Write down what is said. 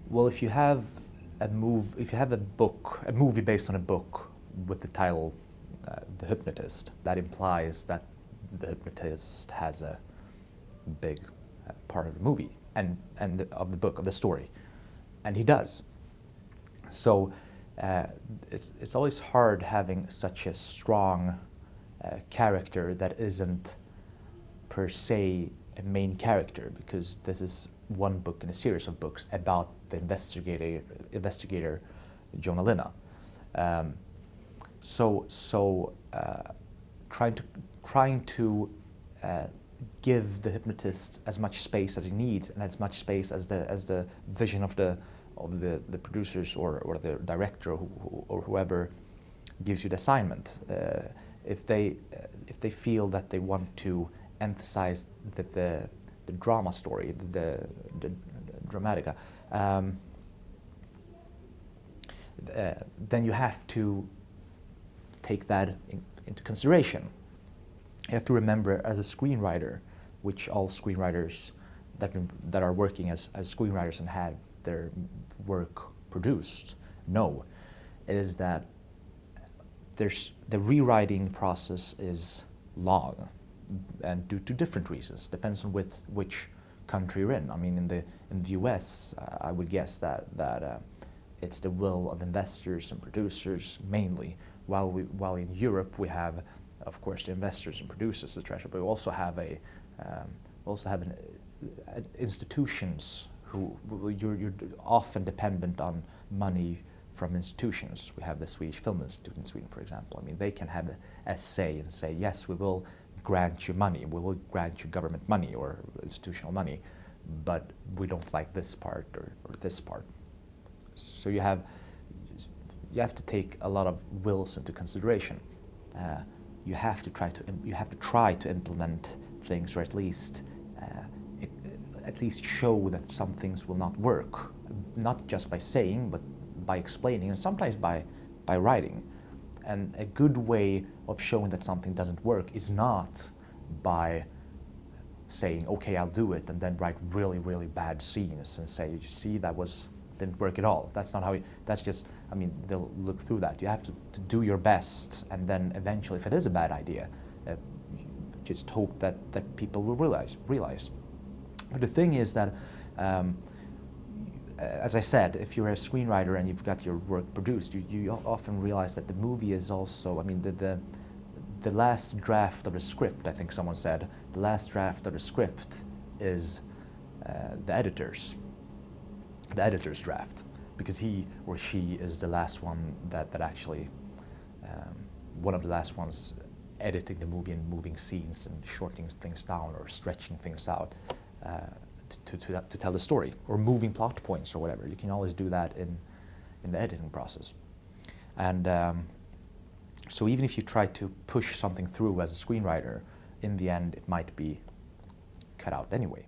Well, if you have a movie based on a book with the title The Hypnotist, that implies that the hypnotist has a big part of the movie of the book, of the story, and he does. So it's always hard having such a strong character that isn't per se a main character, because this is one book in a series of books about the investigator Jonah Linna. Trying to give the hypnotist as much space as he needs, and as much space as the vision of the producers or the director or whoever gives you the assignment. If they feel that they want to emphasize the drama story, the dramatica, then you have to take that into consideration. You have to remember, as a screenwriter, which all screenwriters that are working as screenwriters and have their work produced know, is that the rewriting process is long, and due to different reasons. Depends on which country you're in. I mean, in the US, I would guess that it's the will of investors and producers mainly, while in Europe we have, of course, the investors and producers, the treasure, but we also have institutions who you're often dependent on money from institutions. We have the Swedish Film Institute in Sweden, for example. I mean, they can have a say and say, yes, we will grant you money, we will grant you government money or institutional money, but we don't like this part or this part. So you have to take a lot of wills into consideration. You have to try to implement things, or at least show that some things will not work, not just by saying, but by explaining, and sometimes by writing. And a good way of showing that something doesn't work is not by saying, okay, I'll do it, and then write really, really bad scenes and say, you see, didn't work at all. That's not how that's just, I mean, they'll look through that. You have to do your best, and then eventually, if it is a bad idea, just hope that people will realize. But the thing is that, as I said, if you're a screenwriter and you've got your work produced, you often realize that the movie is also, I mean, the last draft of the script, I think someone said, the last draft of the script is the editor's draft, because he or she is the last one that actually, one of the last ones editing the movie and moving scenes and shortening things down or stretching things out to tell the story, or moving plot points or whatever. You can always do that in the editing process. And so even if you try to push something through as a screenwriter, in the end it might be cut out anyway.